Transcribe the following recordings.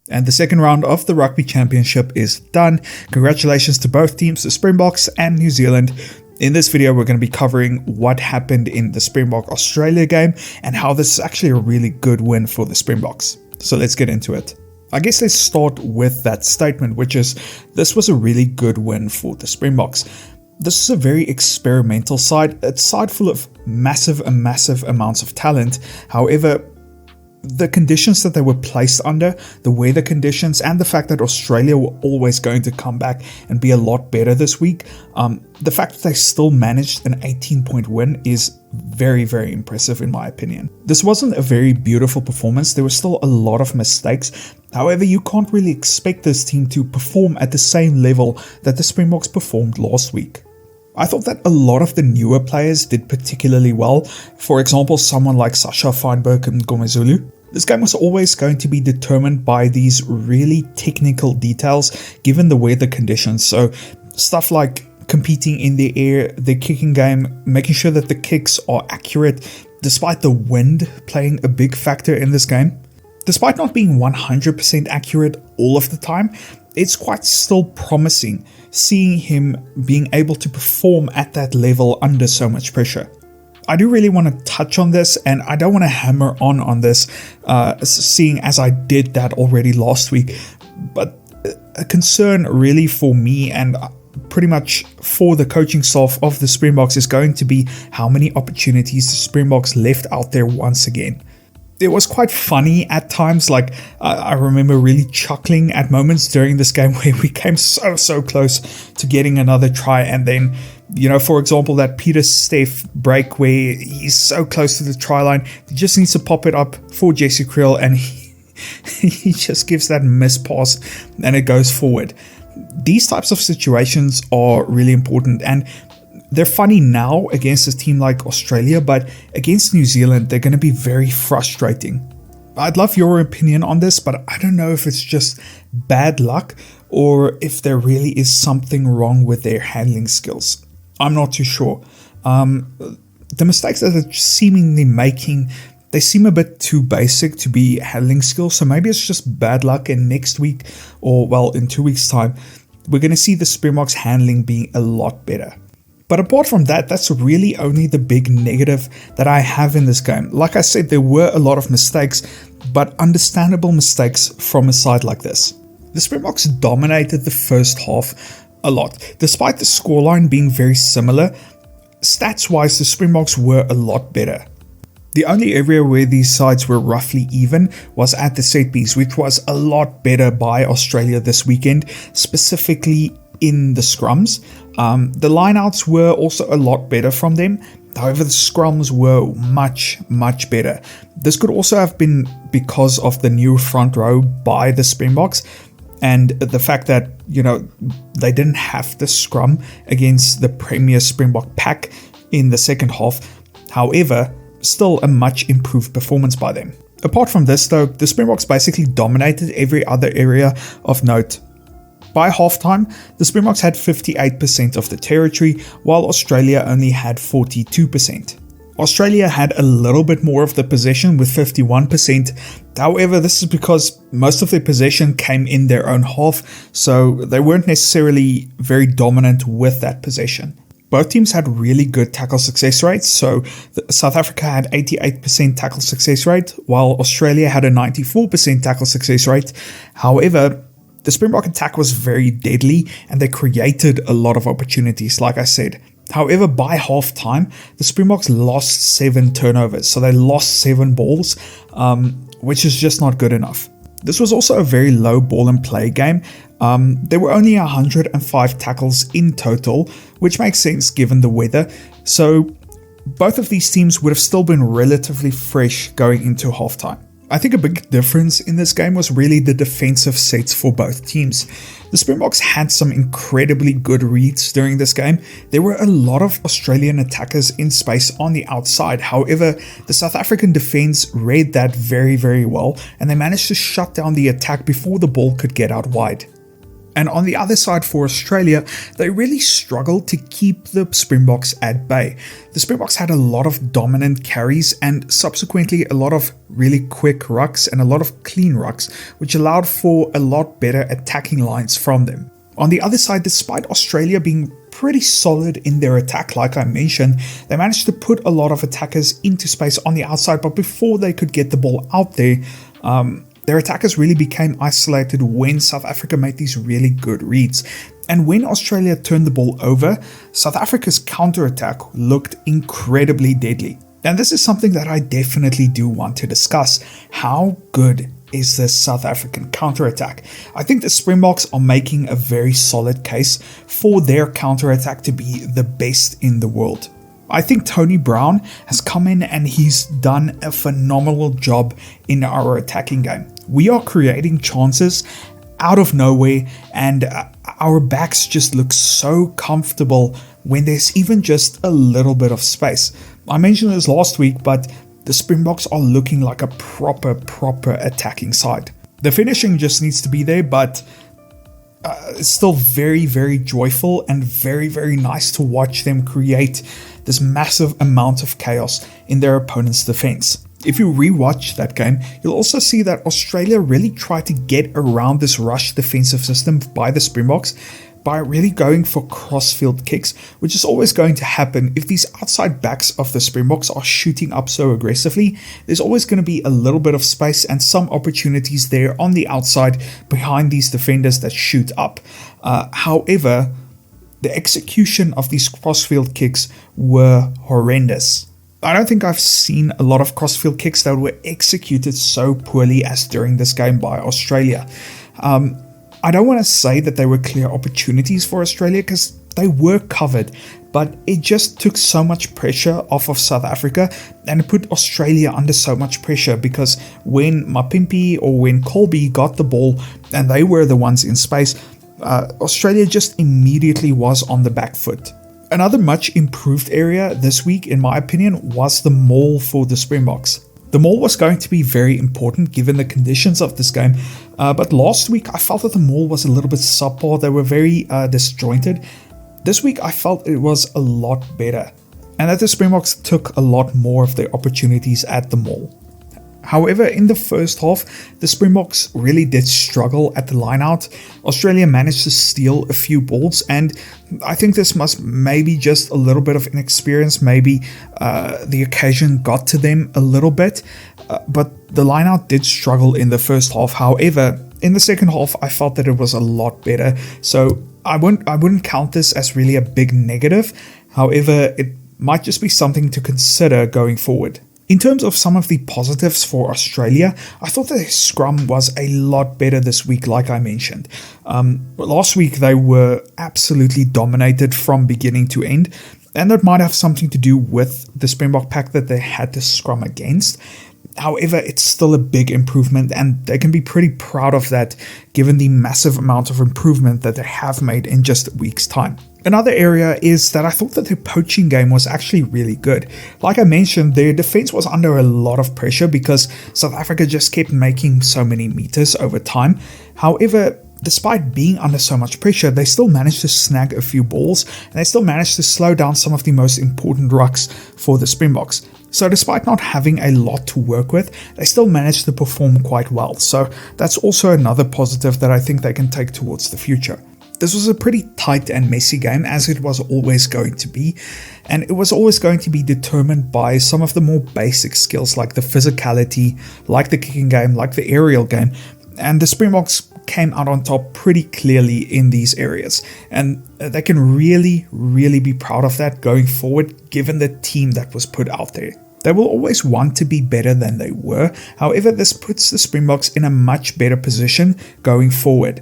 And the second round of the Rugby Championship is done. Congratulations to both teams, the Springboks and New Zealand. In this video, we're going to be covering what happened in the Springbok-Australia game and how this is actually a really good win for the Springboks. So let's get into it. I guess let's start with that statement, which is this was a really good win for the Springboks. This is a very experimental side, a side full of massive amounts of talent. However, the conditions that they were placed under, the weather conditions, and the fact that Australia were always going to come back and be a lot better this week, the fact that they still managed an 18-point win is very impressive in my opinion. This wasn't a very beautiful performance. There were still a lot of mistakes. However, you can't really expect this team to perform at the same level that the Springboks performed last week. I thought that a lot of the newer players did particularly well. For example, someone like Sasha Feinberg and Gomezulu. This game was always going to be determined by these really technical details given the weather conditions. So stuff like competing in the air, the kicking game, making sure that the kicks are accurate, despite the wind playing a big factor in this game. Despite not being 100% accurate all of the time, it's quite still promising seeing him being able to perform at that level under so much pressure. I do really want to touch on this, and I don't want to hammer on this, seeing as I did that already last week, but a concern really for me and pretty much for the coaching staff of the Springboks is going to be how many opportunities the Springboks left out there once again. It was quite funny at times, like I remember really chuckling at moments during this game where we came so close to getting another try, and then, you know, for example, that Peter Steff break where he's so close to the try line, he just needs to pop it up for Jesse Kriel and he just gives that miss pass and it goes forward. These types of situations are really important, and they're funny now against a team like Australia, but against New Zealand, they're going to be very frustrating. I'd love your opinion on this, but I don't know if it's just bad luck or if there really is something wrong with their handling skills. I'm not too sure. The mistakes that they're seemingly making, they seem a bit too basic to be handling skills, so maybe it's just bad luck, and next week, or well, in 2 weeks' time, we're going to see the Springboks handling being a lot better. But apart from that, that's really only the big negative that I have in this game. Like I said, there were a lot of mistakes, but understandable mistakes from a side like this. The Springboks dominated the first half a lot. Despite the scoreline being very similar, stats-wise, the Springboks were a lot better. The only area where these sides were roughly even was at the set piece, which was a lot better by Australia this weekend, specifically in the scrums. The lineouts were also a lot better from them. However, the scrums were much better. This could also have been because of the new front row by the Springboks and the fact that, you know, they didn't have the scrum against the Premier Springbok pack in the second half. However, still a much improved performance by them. Apart from this though, the Springboks basically dominated every other area of note. By halftime, the Springboks had 58% of the territory, while Australia only had 42%. Australia had a little bit more of the possession with 51%. However, this is because most of their possession came in their own half, so they weren't necessarily very dominant with that possession. Both teams had really good tackle success rates, so South Africa had 88% tackle success rate, while Australia had a 94% tackle success rate. However, the Springbok attack was very deadly and they created a lot of opportunities, like I said. However, by half time, the Springboks lost 7 turnovers, so they lost 7 balls, which is just not good enough. This was also a very low ball and play game. There were only 105 tackles in total, which makes sense given the weather. So both of these teams would have still been relatively fresh going into halftime. I think a big difference in this game was really the defensive sets for both teams. The Springboks had some incredibly good reads during this game. There were a lot of Australian attackers in space on the outside. However, the South African defense read that very well, and they managed to shut down the attack before the ball could get out wide. And on the other side for Australia, they really struggled to keep the Springboks at bay. The Springboks had a lot of dominant carries and subsequently a lot of really quick rucks and a lot of clean rucks, which allowed for a lot better attacking lines from them. On the other side, despite Australia being pretty solid in their attack, like I mentioned, they managed to put a lot of attackers into space on the outside, but before they could get the ball out there, their attackers really became isolated when South Africa made these really good reads. And when Australia turned the ball over, South Africa's counter-attack looked incredibly deadly. And this is something that I definitely do want to discuss. How good is this South African counter-attack? I think the Springboks are making a very solid case for their counter-attack to be the best in the world. I think Tony Brown has come in and he's done a phenomenal job in our attacking game. We are creating chances out of nowhere and our backs just look so comfortable when there's even just a little bit of space. I mentioned this last week, but the Springboks are looking like a proper attacking side. The finishing just needs to be there, but it's still very, very joyful and very, very nice to watch them create this massive amount of chaos in their opponent's defense. If you rewatch that game, you'll also see that Australia really tried to get around this rush defensive system by the Springboks by really going for crossfield kicks, which is always going to happen if these outside backs of the Springboks are shooting up so aggressively. There's always going to be a little bit of space and some opportunities there on the outside behind these defenders that shoot up. However, the execution of these crossfield kicks were horrendous. I don't think I've seen a lot of crossfield kicks that were executed so poorly as during this game by Australia. I don't want to say that they were clear opportunities for Australia because they were covered, but it just took so much pressure off of South Africa and it put Australia under so much pressure because when Mapimpi or when Colby got the ball and they were the ones in space, Australia just immediately was on the back foot. Another much improved area this week, in my opinion, was the maul for the Springboks. The maul was going to be very important given the conditions of this game, but last week I felt that the maul was a little bit subpar. They were very disjointed. This week I felt it was a lot better, and that the Springboks took a lot more of their opportunities at the maul. However, in the first half, the Springboks really did struggle at the line-out. Australia managed to steal a few balls, and I think this must maybe just a little bit of inexperience. Maybe the occasion got to them a little bit, but the line-out did struggle in the first half. However, in the second half, I felt that it was a lot better. So I wouldn't count this as really a big negative. However, it might just be something to consider going forward. In terms of some of the positives for Australia, I thought the scrum was a lot better this week, like I mentioned. Last week, they were absolutely dominated from beginning to end, and that might have something to do with the Springbok pack that they had to scrum against. However, it's still a big improvement, and they can be pretty proud of that given the massive amount of improvement that they have made in just a week's time. Another area is that I thought that their poaching game was actually really good. Like I mentioned, their defense was under a lot of pressure because South Africa just kept making so many meters over time. However, despite being under so much pressure, they still managed to snag a few balls and they still managed to slow down some of the most important rucks for the Springboks. So despite not having a lot to work with, they still managed to perform quite well. So that's also another positive that I think they can take towards the future. This was a pretty tight and messy game, as it was always going to be, and it was always going to be determined by some of the more basic skills like the physicality, like the kicking game, like the aerial game, and the Springboks came out on top pretty clearly in these areas, and they can really, really be proud of that going forward given the team that was put out there. They will always want to be better than they were, however this puts the Springboks in a much better position going forward.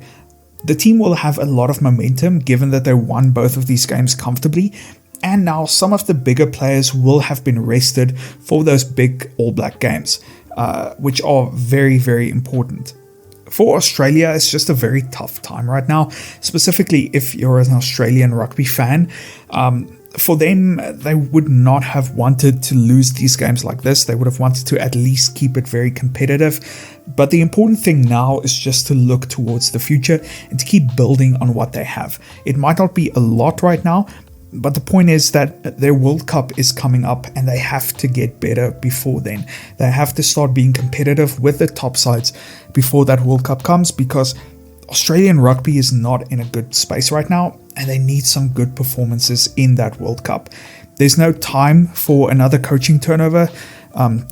The team will have a lot of momentum given that they won both of these games comfortably, and now some of the bigger players will have been rested for those big All Black games, which are very, very important. For Australia, it's just a very tough time right now, specifically if you're an Australian rugby fan. for them, they would not have wanted to lose these games like this. They would have wanted to at least keep it very competitive. But the important thing now is just to look towards the future and to keep building on what they have. It might not be a lot right now, but the point is that their World Cup is coming up and they have to get better before then. They have to start being competitive with the top sides before that World Cup comes, because Australian rugby is not in a good space right now and they need some good performances in that World Cup. There's no time for another coaching turnover.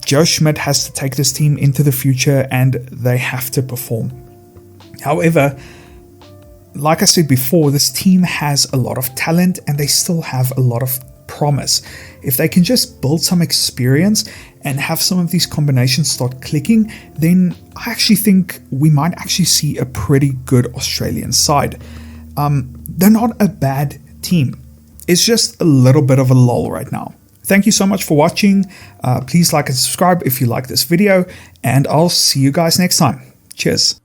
Joe Schmidt has to take this team into the future and they have to perform. However, like I said before, this team has a lot of talent and they still have a lot of promise. If they can just build some experience and have some of these combinations start clicking, then I actually think we might actually see a pretty good Australian side. They're not a bad team. It's just a little bit of a lull right now. Thank you so much for watching. Please like and subscribe if you like this video, and I'll see you guys next time. Cheers.